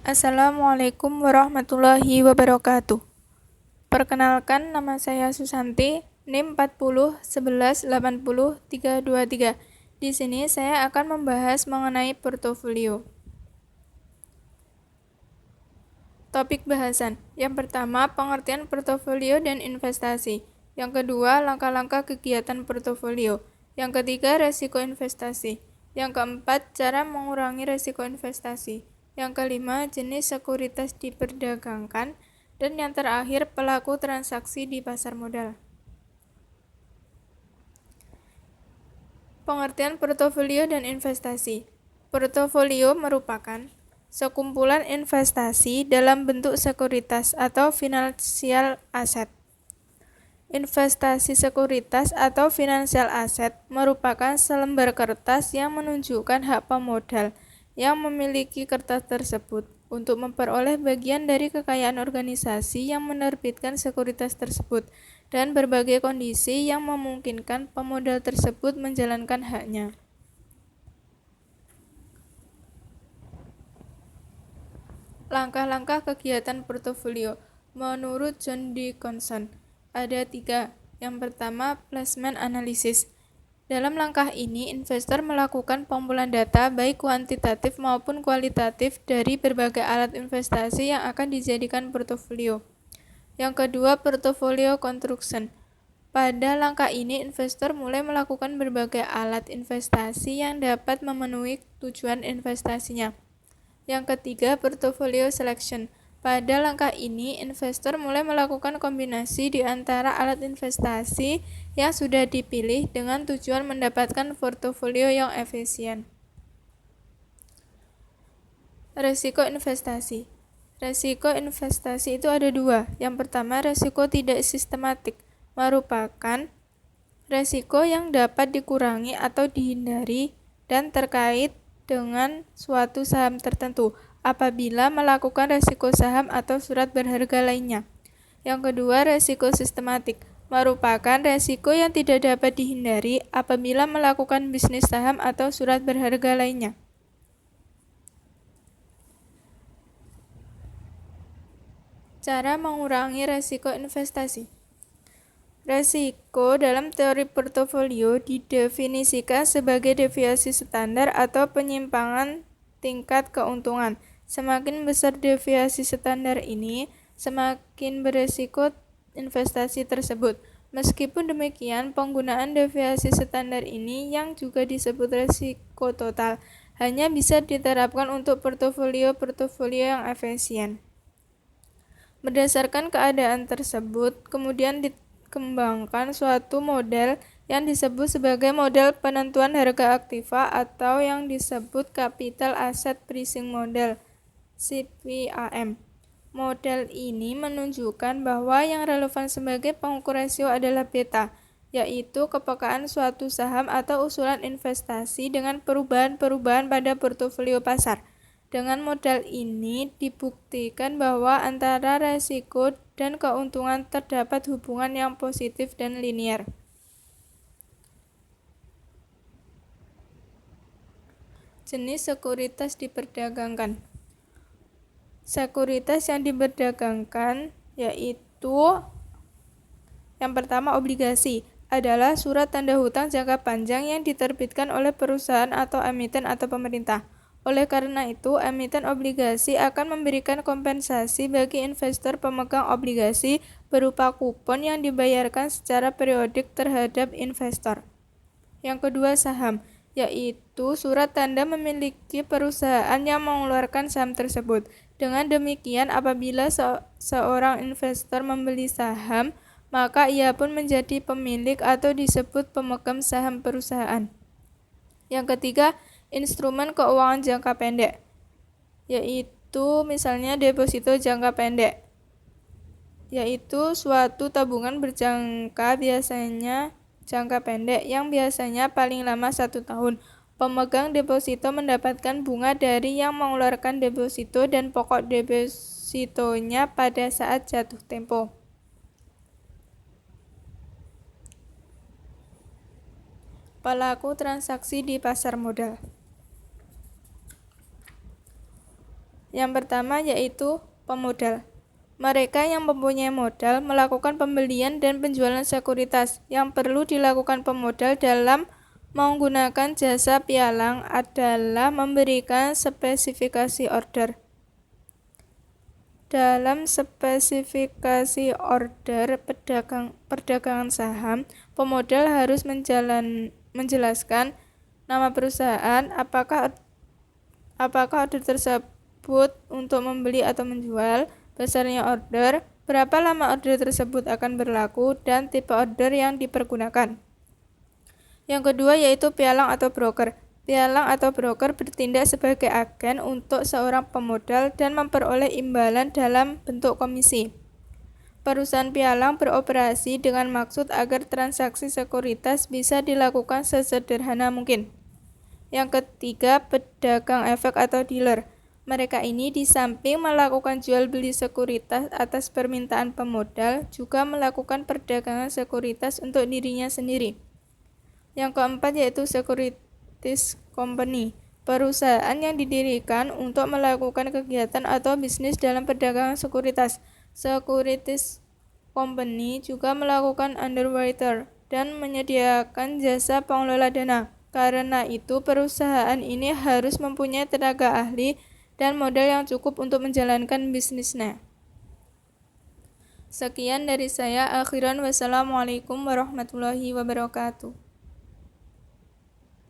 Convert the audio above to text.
Assalamualaikum warahmatullahi wabarakatuh. Perkenalkan, nama saya Susanti, NIM 40 11 80 323. Di sini saya akan membahas mengenai portofolio. Topik bahasan. Yang pertama, pengertian portofolio dan investasi. Yang kedua, langkah-langkah kegiatan portofolio. Yang ketiga, resiko investasi. Yang keempat, cara mengurangi resiko investasi. Yang kelima, jenis sekuritas diperdagangkan. Dan yang terakhir, pelaku transaksi di pasar modal. Pengertian portofolio dan investasi. Portofolio merupakan sekumpulan investasi dalam bentuk sekuritas atau financial asset. Investasi sekuritas atau financial asset merupakan selembar kertas yang menunjukkan hak pemodal yang memiliki kertas tersebut untuk memperoleh bagian dari kekayaan organisasi yang menerbitkan sekuritas tersebut dan berbagai kondisi yang memungkinkan pemodal tersebut menjalankan haknya. Langkah-langkah kegiatan portofolio menurut John Dickinson ada 3. Yang pertama, placement analysis. Dalam langkah ini, investor melakukan pengumpulan data baik kuantitatif maupun kualitatif dari berbagai alat investasi yang akan dijadikan portofolio. Yang kedua, portfolio construction. Pada langkah ini, investor mulai melakukan berbagai alat investasi yang dapat memenuhi tujuan investasinya. Yang ketiga, portfolio selection. Pada langkah ini, investor mulai melakukan kombinasi di antara alat investasi yang sudah dipilih dengan tujuan mendapatkan portofolio yang efisien. Resiko investasi. Resiko investasi itu ada 2. Yang pertama, resiko tidak sistematik, merupakan resiko yang dapat dikurangi atau dihindari dan terkait dengan suatu saham tertentu apabila melakukan resiko saham atau surat berharga lainnya. Yang kedua, resiko sistematik, merupakan resiko yang tidak dapat dihindari apabila melakukan bisnis saham atau surat berharga lainnya. Cara mengurangi resiko investasi. Resiko dalam teori portofolio didefinisikan sebagai deviasi standar atau penyimpangan tingkat keuntungan. Semakin besar deviasi standar ini, semakin beresiko investasi tersebut. Meskipun demikian, penggunaan deviasi standar ini yang juga disebut resiko total hanya bisa diterapkan untuk portofolio yang efisien. Berdasarkan keadaan tersebut, kemudian dikembangkan suatu model yang disebut sebagai model penentuan harga aktiva atau yang disebut Capital Asset Pricing Model (CPAM). Model ini menunjukkan bahwa yang relevan sebagai pengukur rasio adalah beta, yaitu kepekaan suatu saham atau usulan investasi dengan perubahan-perubahan pada portofolio pasar. Dengan model ini dibuktikan bahwa antara resiko dan keuntungan terdapat hubungan yang positif dan linier. Jenis sekuritas diperdagangkan. Sekuritas yang diperdagangkan yaitu yang pertama, obligasi adalah surat tanda hutang jangka panjang yang diterbitkan oleh perusahaan atau emiten atau pemerintah. Oleh karena itu, emiten obligasi akan memberikan kompensasi bagi investor pemegang obligasi berupa kupon yang dibayarkan secara periodik terhadap investor. Yang kedua, saham, yaitu surat tanda memiliki perusahaan yang mengeluarkan saham tersebut. Dengan demikian, apabila seorang investor membeli saham, maka ia pun menjadi pemilik atau disebut pemegang saham perusahaan. Yang ketiga, instrumen keuangan jangka pendek, yaitu misalnya deposito jangka pendek, yaitu suatu tabungan berjangka biasanya jangka pendek yang biasanya paling lama 1 tahun. Pemegang deposito mendapatkan bunga dari yang mengeluarkan deposito dan pokok depositonya pada saat jatuh tempo. Pelaku transaksi di pasar modal. Yang pertama yaitu pemodal. Mereka yang mempunyai modal melakukan pembelian dan penjualan sekuritas. Yang perlu dilakukan pemodal dalam menggunakan jasa pialang adalah memberikan spesifikasi order. Dalam spesifikasi order perdagangan saham, pemodal harus menjelaskan nama perusahaan, apakah order tersebut untuk membeli atau menjual, besarnya order, berapa lama order tersebut akan berlaku, dan tipe order yang dipergunakan. Yang kedua yaitu pialang atau broker. Pialang atau broker bertindak sebagai agen untuk seorang pemodal dan memperoleh imbalan dalam bentuk komisi. Perusahaan pialang beroperasi dengan maksud agar transaksi sekuritas bisa dilakukan sesederhana mungkin. Yang ketiga, pedagang efek atau dealer. Mereka ini di samping melakukan jual beli sekuritas atas permintaan pemodal, juga melakukan perdagangan sekuritas untuk dirinya sendiri. Yang keempat yaitu securities company, perusahaan yang didirikan untuk melakukan kegiatan atau bisnis dalam perdagangan sekuritas. Securities company juga melakukan underwriter dan menyediakan jasa pengelola dana. Karena itu, perusahaan ini harus mempunyai tenaga ahli dan modal yang cukup untuk menjalankan bisnisnya. Sekian dari saya. Akhiran, wassalamualaikum warahmatullahi wabarakatuh.